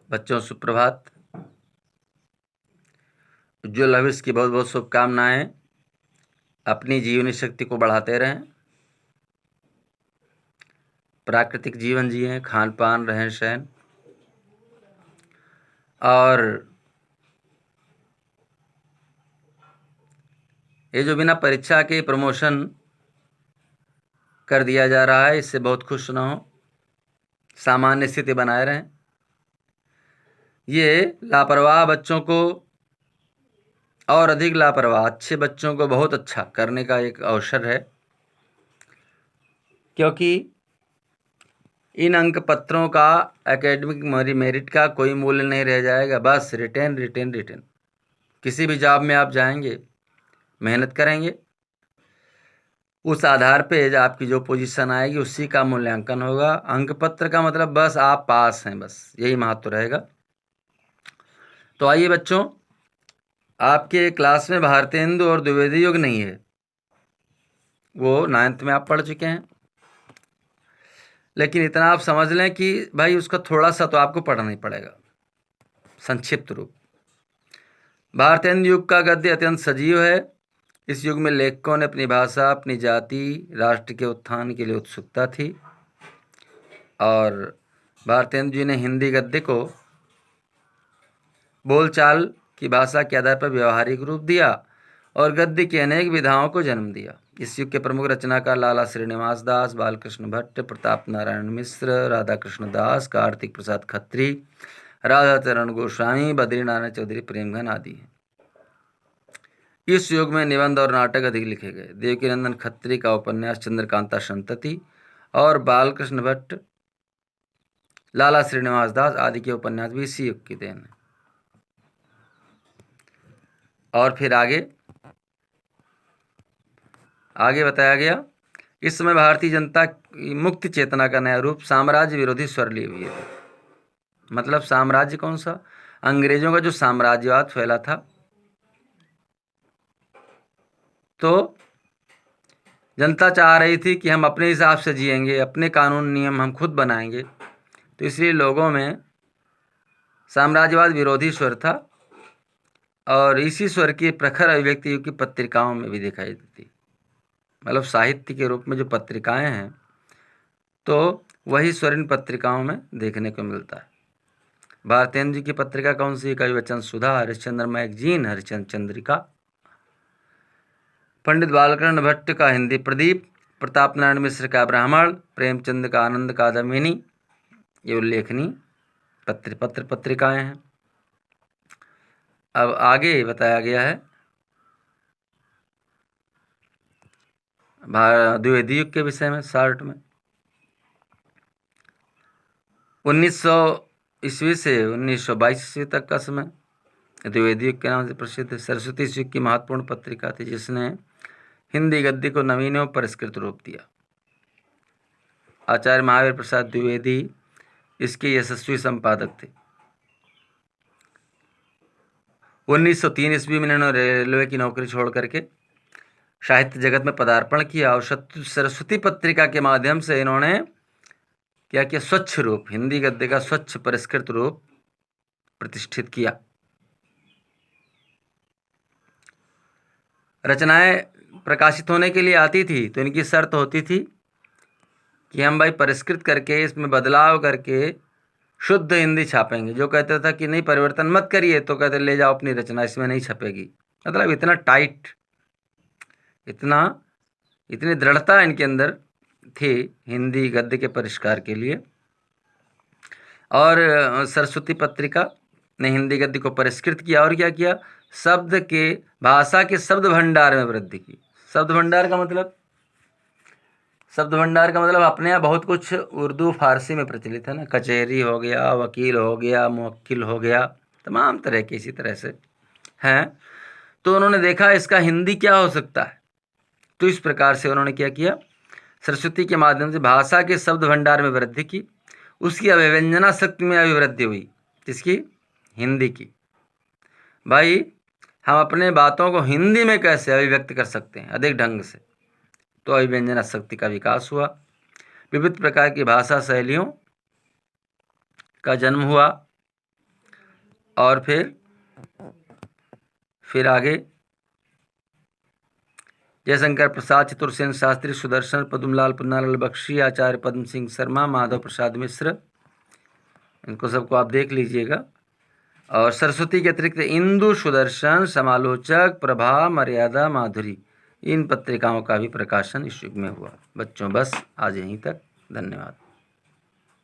बच्चों सुप्रभात। उज्ज्वल भविष्य की बहुत बहुत शुभकामनाएं। अपनी जीवनी शक्ति को बढ़ाते रहें, प्राकृतिक जीवन जिएं, खान पान रहन सहन, और ये जो बिना परीक्षा के प्रमोशन कर दिया जा रहा है, इससे बहुत खुश न हो। सामान्य स्थिति बनाए रहें। ये लापरवाह बच्चों को और अधिक लापरवाह अच्छे बच्चों को बहुत अच्छा करने का एक अवसर है, क्योंकि इन अंक पत्रों का एकेडमिक मेरिट का कोई मूल्य नहीं रह जाएगा। बस रिटेन रिटेन रिटेन। किसी भी जॉब में आप जाएंगे, मेहनत करेंगे, उस आधार पे आपकी जो पोजीशन आएगी उसी का मूल्यांकन होगा। अंक पत्र का मतलब बस आप पास हैं, बस यही महत्व रहेगा। तो आइए बच्चों, आपके क्लास में भारतेंदु और द्विवेदी युग नहीं है, वो 9th में आप पढ़ चुके हैं। लेकिन इतना आप समझ लें कि भाई उसका थोड़ा सा तो आपको पढ़ना ही पड़ेगा। संक्षिप्त रूप, भारतेंदु युग का गद्य अत्यंत सजीव है। इस युग में लेखकों ने अपनी भाषा, अपनी जाति, राष्ट्र के उत्थान के लिए उत्सुकता थी, और भारतेंदु जी ने हिंदी गद्य को बोलचाल की भाषा के आधार पर व्यवहारिक रूप दिया और गद्य की अनेक विधाओं को जन्म दिया। इस युग के प्रमुख रचनाकार लाला श्रीनिवास दास, बालकृष्ण भट्ट, प्रताप नारायण मिश्र, राधा कृष्ण दास, कार्तिक प्रसाद खत्री, राधा चरण गोस्वामी, बद्रीनारायण चौधरी, प्रेमघन आदि हैं। इस युग में निबंध और नाटक अधिक लिखे गए। देवकीनंदन खत्री का उपन्यास चंद्रकांता संतति और बालकृष्ण भट्ट, लाला श्रीनिवास दास आदि के उपन्यास भी इसी युग की देन है। और फिर आगे बताया गया, इस समय भारतीय जनता की मुक्ति चेतना का नया रूप साम्राज्य विरोधी स्वर लिए हुए थे। मतलब साम्राज्य कौन सा? अंग्रेजों का जो साम्राज्यवाद फैला था, तो जनता चाह रही थी कि हम अपने हिसाब से जिएंगे, अपने कानून नियम हम खुद बनाएंगे। तो इसलिए लोगों में साम्राज्यवाद विरोधी स्वर था, और इसी स्वर की प्रखर अभिव्यक्ति युग की पत्रिकाओं में भी दिखाई देती। मतलब साहित्य के रूप में जो पत्रिकाएं हैं, तो वही स्वर इन पत्रिकाओं में देखने को मिलता है। भारतेंदु जी की पत्रिका कौन सी? कवि वचन सुधा, हरिश्चंद्र मैगजीन, हरिश्चंद्र चंद्रिका, पंडित बालकृष्ण भट्ट का हिंदी प्रदीप, प्रताप नारायण मिश्र का ब्राह्मण, प्रेमचंद का आनंद कादम्बिनी, ये उल्लेखनीय पत्रिकाएं हैं। अब आगे बताया गया है द्विवेदी युग के विषय में शॉर्ट में। 1900 ईस्वी से 1922 ईस्वी तक का समय द्विवेदी युग के नाम से प्रसिद्ध है। सरस्वती युग की महत्वपूर्ण पत्रिका थी, जिसने हिंदी गद्य को नवीन एवं परिष्कृत रूप दिया। आचार्य महावीर प्रसाद द्विवेदी इसके यशस्वी संपादक थे। 1903 ईस्वी में इन्होंने रेलवे की नौकरी छोड़ करके साहित्य जगत में पदार्पण किया, और सरस्वती पत्रिका के माध्यम से इन्होंने क्या किया? स्वच्छ रूप, हिंदी गद्य का स्वच्छ परिष्कृत रूप प्रतिष्ठित किया। रचनाएं प्रकाशित होने के लिए आती थी तो इनकी शर्त होती थी कि हम भाई परिष्कृत करके, इसमें बदलाव करके शुद्ध हिंदी छापेंगे। जो कहते था कि नहीं परिवर्तन मत करिए, तो कहते ले जाओ अपनी रचना, इसमें नहीं छपेगी। मतलब इतना टाइट, इतनी दृढ़ता इनके अंदर थी हिंदी गद्य के परिष्कार के लिए। और सरस्वती पत्रिका ने हिंदी गद्य को परिष्कृत किया, और क्या किया? शब्द के, भाषा के शब्द भंडार में वृद्धि की। शब्द भंडार का मतलब अपने यहाँ बहुत कुछ उर्दू फारसी में प्रचलित है ना। कचहरी हो गया, वकील हो गया, मुवक्किल हो गया, तमाम तरह के इसी तरह से हैं। तो उन्होंने देखा इसका हिंदी क्या हो सकता है, तो इस प्रकार से उन्होंने क्या किया? सरस्वती के माध्यम से भाषा के शब्द भंडार में वृद्धि की, उसकी अभिव्यंजना शक्ति में अभिवृद्धि हुई। किसकी? हिंदी की। भाई हम अपने बातों को हिंदी में कैसे अभिव्यक्त कर सकते हैं अधिक ढंग से, तो अभिव्यंजना शक्ति का विकास हुआ। विविध प्रकार की भाषा शैलियों का जन्म हुआ, और फिर आगे जयशंकर प्रसाद, चतुर्सेन शास्त्री, सुदर्शन, पद्मलाल, पन्नालाल बख्शी, आचार्य पद्म सिंह शर्मा, माधव प्रसाद मिश्र, इनको सबको आप देख लीजिएगा। और सरस्वती के अतिरिक्त इंदु, सुदर्शन, समालोचक, प्रभा, मर्यादा, माधुरी, इन पत्रिकाओं का भी प्रकाशन इस युग में हुआ। बच्चों बस आज यहीं तक, धन्यवाद।